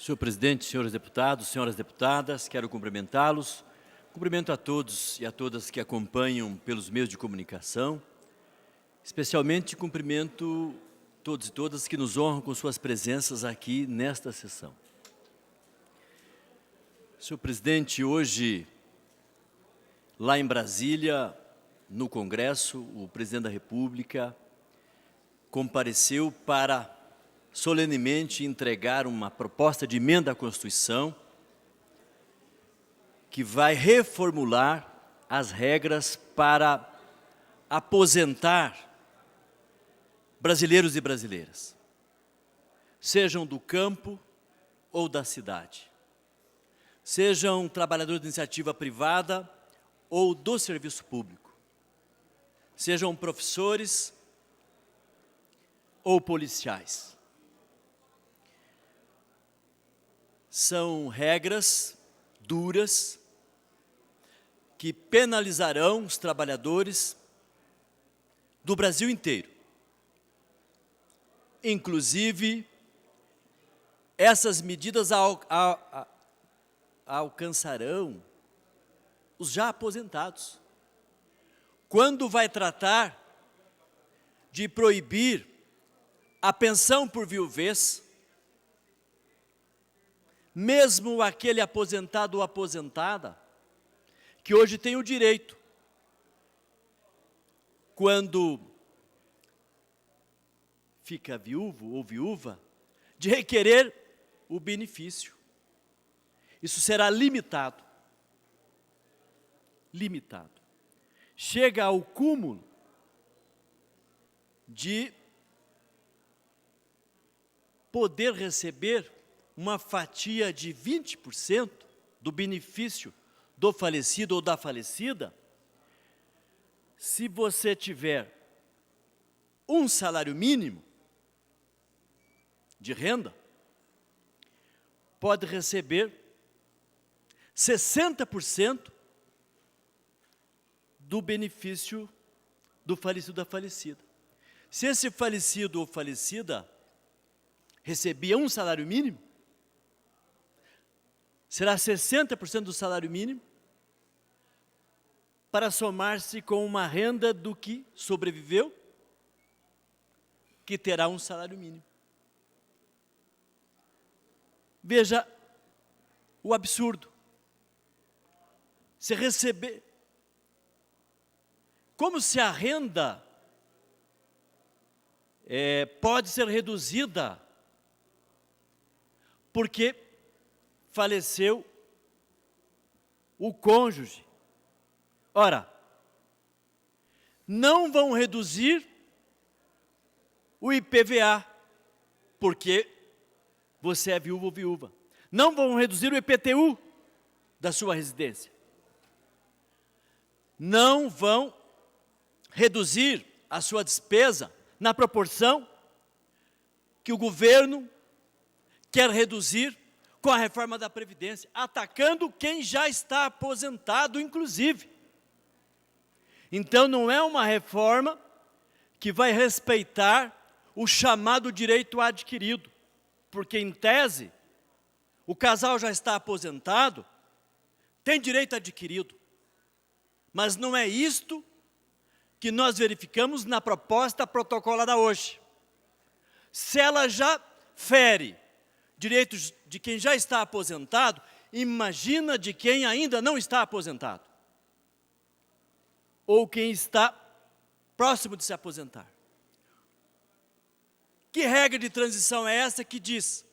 Senhor presidente, senhores deputados, senhoras deputadas, quero cumprimentá-los. Cumprimento a todos e a todas que acompanham pelos meios de comunicação. Especialmente cumprimento todos e todas que nos honram com suas presenças aqui nesta sessão. Senhor presidente, hoje, lá em Brasília, no Congresso, o presidente da República compareceu para solenemente entregar uma proposta de emenda à Constituição que vai reformular as regras para aposentar brasileiros e brasileiras, sejam do campo ou da cidade, sejam trabalhadores de iniciativa privada ou do serviço público, sejam professores ou policiais. São regras duras que penalizarão os trabalhadores do Brasil inteiro. Inclusive, essas medidas alcançarão os já aposentados. Quando vai tratar de proibir a pensão por viuvez, mesmo aquele aposentado ou aposentada, que hoje tem o direito, quando fica viúvo ou viúva, de requerer o benefício. Isso será limitado. Limitado. Chega ao cúmulo de poder receber uma fatia de 20% do benefício do falecido ou da falecida, se você tiver um salário mínimo de renda, pode receber 60% do benefício do falecido ou da falecida. Se esse falecido ou falecida recebia um salário mínimo, será 60% do salário mínimo para somar-se com uma renda do que sobreviveu, que terá um salário mínimo. Veja o absurdo. Se receber, como se a renda pode ser reduzida porque faleceu o cônjuge. Ora, não vão reduzir o IPVA, porque você é viúvo ou viúva. Não vão reduzir o IPTU da sua residência. Não vão reduzir a sua despesa na proporção que o governo quer reduzir com a reforma da Previdência, atacando quem já está aposentado, inclusive. Então, não é uma reforma que vai respeitar o chamado direito adquirido, porque, em tese, o casal já está aposentado, tem direito adquirido. Mas não é isto que nós verificamos na proposta protocolada hoje. Se ela já fere direitos de quem já está aposentado, imagina de quem ainda não está aposentado, ou quem está próximo de se aposentar. Que regra de transição é essa que diz,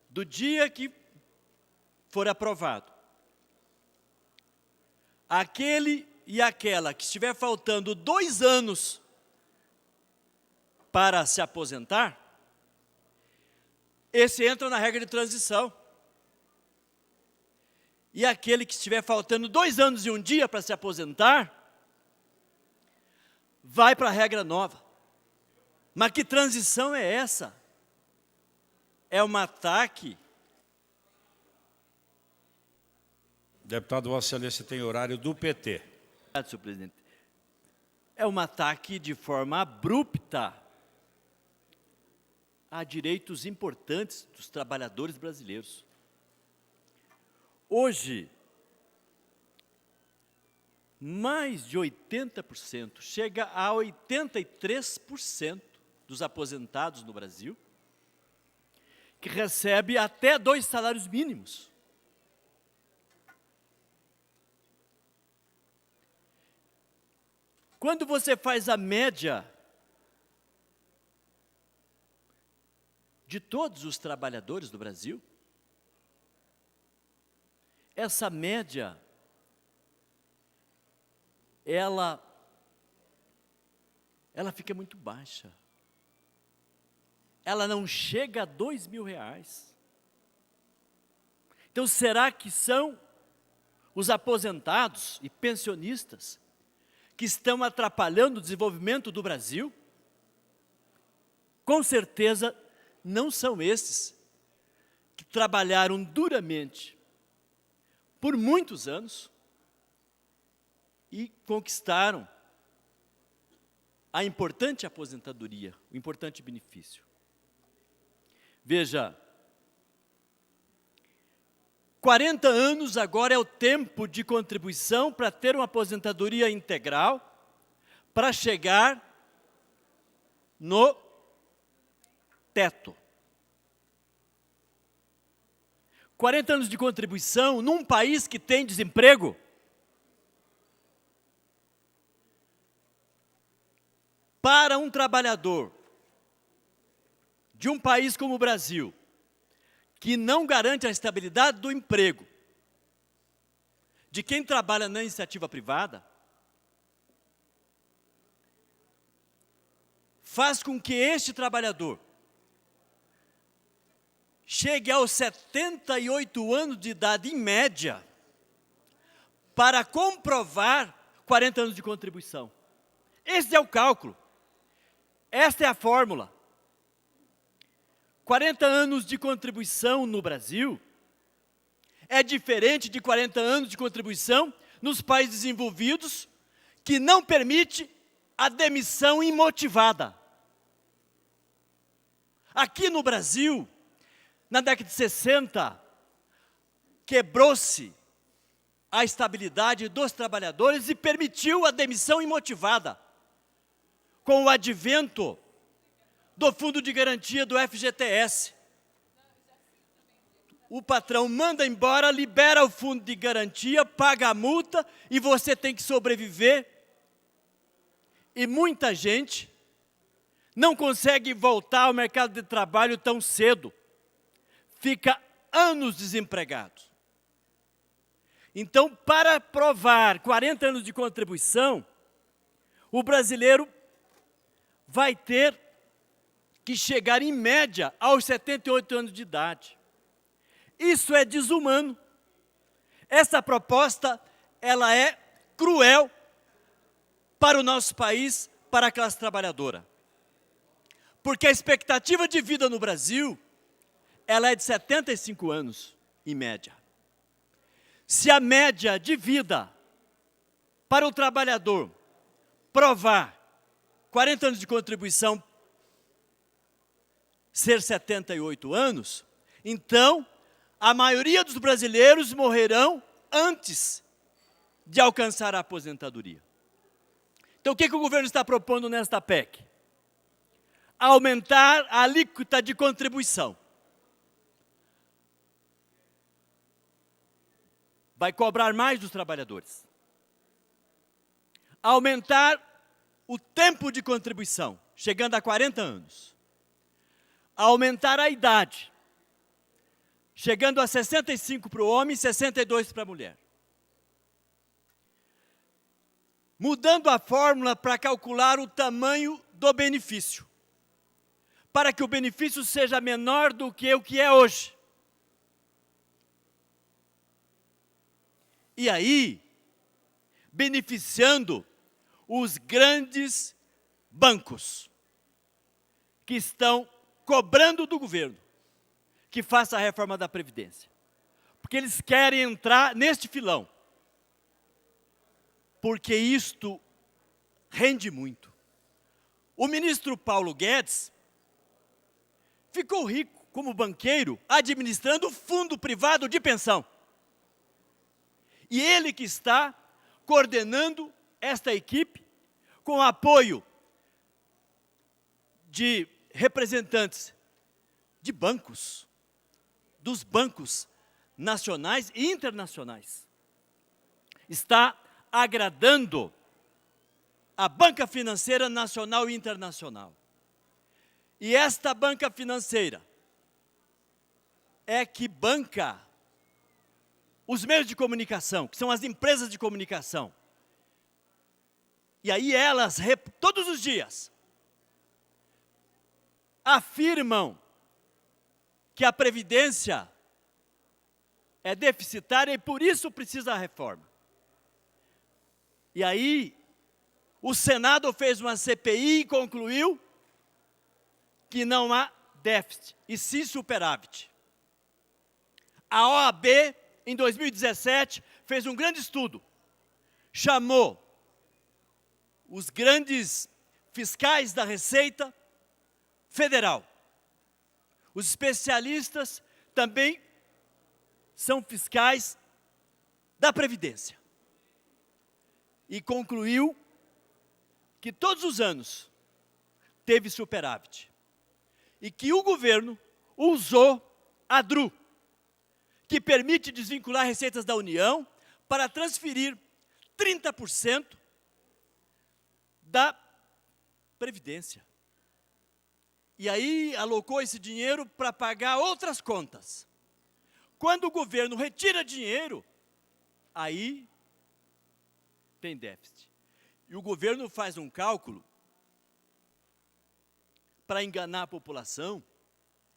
do dia que for aprovado, aquele e aquela que estiver faltando 2 anos para se aposentar, esse entra na regra de transição. E aquele que estiver faltando 2 anos e 1 dia para se aposentar, vai para a regra nova. Mas que transição é essa? É um ataque. Deputado, Vossa Excelência tem horário do PT. Obrigado, senhor presidente. É um ataque de forma abrupta a direitos importantes dos trabalhadores brasileiros. Hoje, mais de 80%, chega a 83% dos aposentados no Brasil, que recebe até 2 salários mínimos. Quando você faz a média de todos os trabalhadores do Brasil, essa média, ela fica muito baixa. Ela não chega a R$2.000. Então, será que são os aposentados e pensionistas que estão atrapalhando o desenvolvimento do Brasil? Com certeza, não são esses que trabalharam duramente por muitos anos e conquistaram a importante aposentadoria, o importante benefício. Veja, 40 anos agora é o tempo de contribuição para ter uma aposentadoria integral, para chegar no teto. 40 anos de contribuição num país que tem desemprego. Para um trabalhador de um país como o Brasil, que não garante a estabilidade do emprego de quem trabalha na iniciativa privada, faz com que este trabalhador chegue aos 78 anos de idade, em média, para comprovar 40 anos de contribuição. Esse é o cálculo. Esta é a fórmula. 40 anos de contribuição no Brasil é diferente de 40 anos de contribuição nos países desenvolvidos, que não permite a demissão imotivada. Aqui no Brasil, na década de 60, quebrou-se a estabilidade dos trabalhadores e permitiu a demissão imotivada, com o advento do Fundo de Garantia do FGTS. O patrão manda embora, libera o Fundo de Garantia, paga a multa e você tem que sobreviver. E muita gente não consegue voltar ao mercado de trabalho tão cedo. Fica anos desempregado. Então, para provar 40 anos de contribuição, o brasileiro vai ter que chegar, em média, aos 78 anos de idade. Isso é desumano. Essa proposta, ela é cruel para o nosso país, para a classe trabalhadora. Porque a expectativa de vida no Brasil, ela é de 75 anos, em média. Se a média de vida para o trabalhador provar 40 anos de contribuição ser 78 anos, então a maioria dos brasileiros morrerão antes de alcançar a aposentadoria. Então o que o governo está propondo nesta PEC? Aumentar a alíquota de contribuição. Vai cobrar mais dos trabalhadores. Aumentar o tempo de contribuição, chegando a 40 anos. Aumentar a idade, chegando a 65 para o homem e 62 para a mulher. Mudando a fórmula para calcular o tamanho do benefício, para que o benefício seja menor do que o que é hoje. E aí, beneficiando os grandes bancos que estão cobrando do governo que faça a reforma da Previdência. Porque eles querem entrar neste filão. Porque isto rende muito. O ministro Paulo Guedes ficou rico como banqueiro administrando fundo privado de pensão. E ele que está coordenando esta equipe com apoio de representantes de bancos, dos bancos nacionais e internacionais. Está agradando a banca financeira nacional e internacional. E esta banca financeira é que banca os meios de comunicação, que são as empresas de comunicação. E aí elas, todos os dias, afirmam que a Previdência é deficitária e por isso precisa da reforma. E aí, o Senado fez uma CPI e concluiu que não há déficit, e sim superávit. A OAB, em 2017, fez um grande estudo, chamou os grandes fiscais da Receita Federal. Os especialistas também são fiscais da Previdência. E concluiu que todos os anos teve superávit. E que o governo usou a DRU, que permite desvincular receitas da União para transferir 30% da Previdência. E aí alocou esse dinheiro para pagar outras contas. Quando o governo retira dinheiro, aí tem déficit. E o governo faz um cálculo para enganar a população,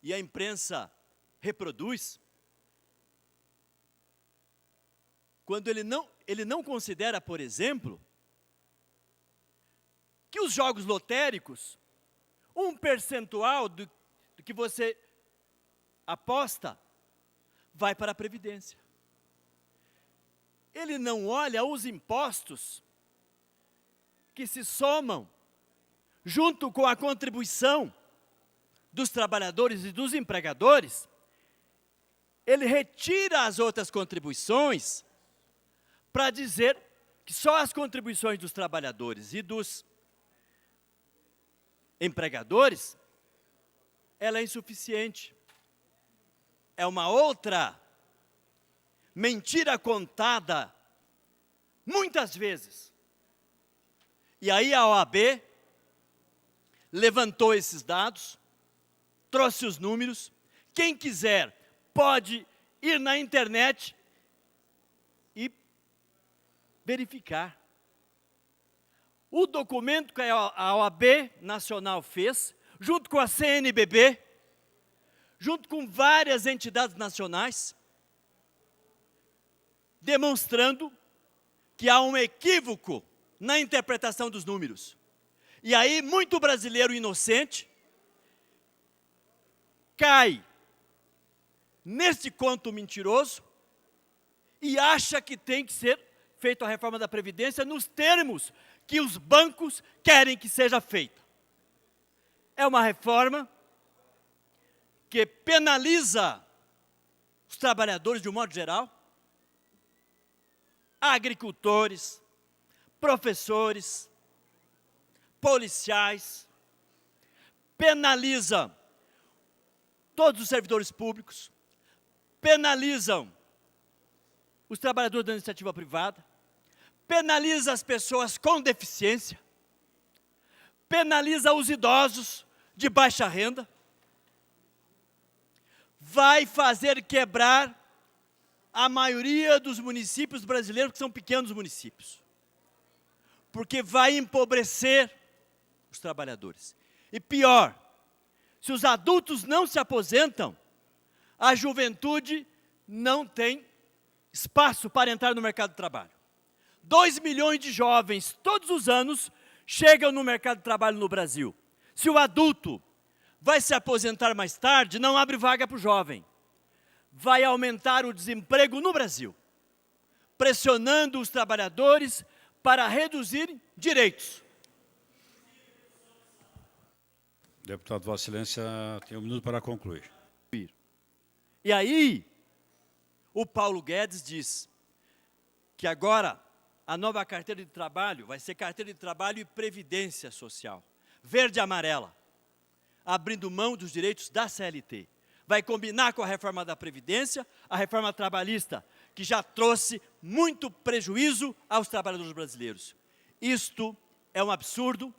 e a imprensa reproduz, quando ele não considera, por exemplo, que os jogos lotéricos, um percentual do que você aposta, vai para a Previdência. Ele não olha os impostos que se somam junto com a contribuição dos trabalhadores e dos empregadores. Ele retira as outras contribuições para dizer que só as contribuições dos trabalhadores e dos empregadores, ela é insuficiente. É uma outra mentira contada muitas vezes. E aí a OAB levantou esses dados, trouxe os números. Quem quiser pode ir na internet e verificar. O documento que a OAB Nacional fez, junto com a CNBB, junto com várias entidades nacionais, demonstrando que há um equívoco na interpretação dos números. E aí, muito brasileiro inocente cai neste conto mentiroso e acha que tem que ser feita a reforma da Previdência nos termos que os bancos querem que seja feita. É uma reforma que penaliza os trabalhadores de um modo geral, agricultores, professores, policiais, penaliza todos os servidores públicos, penalizam os trabalhadores da iniciativa privada, penaliza as pessoas com deficiência, penaliza os idosos de baixa renda, vai fazer quebrar a maioria dos municípios brasileiros, que são pequenos municípios, porque vai empobrecer os trabalhadores. E pior, se os adultos não se aposentam, a juventude não tem espaço para entrar no mercado de trabalho. 2 milhões de jovens, todos os anos, chegam no mercado de trabalho no Brasil. Se o adulto vai se aposentar mais tarde, não abre vaga para o jovem. Vai aumentar o desemprego no Brasil, pressionando os trabalhadores para reduzir direitos. Deputado, Vossa Excelência tem 1 minuto para concluir. E aí, o Paulo Guedes diz que agora a nova carteira de trabalho vai ser carteira de trabalho e previdência social, verde e amarela, abrindo mão dos direitos da CLT. Vai combinar com a reforma da Previdência, a reforma trabalhista, que já trouxe muito prejuízo aos trabalhadores brasileiros. Isto é um absurdo,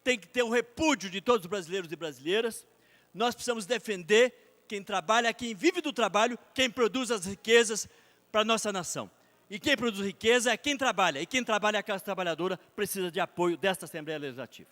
tem que ter um repúdio de todos os brasileiros e brasileiras. Nós precisamos defender quem trabalha, quem vive do trabalho, quem produz as riquezas para a nossa nação. E quem produz riqueza é quem trabalha, e quem trabalha é a classe trabalhadora, precisa de apoio desta Assembleia Legislativa.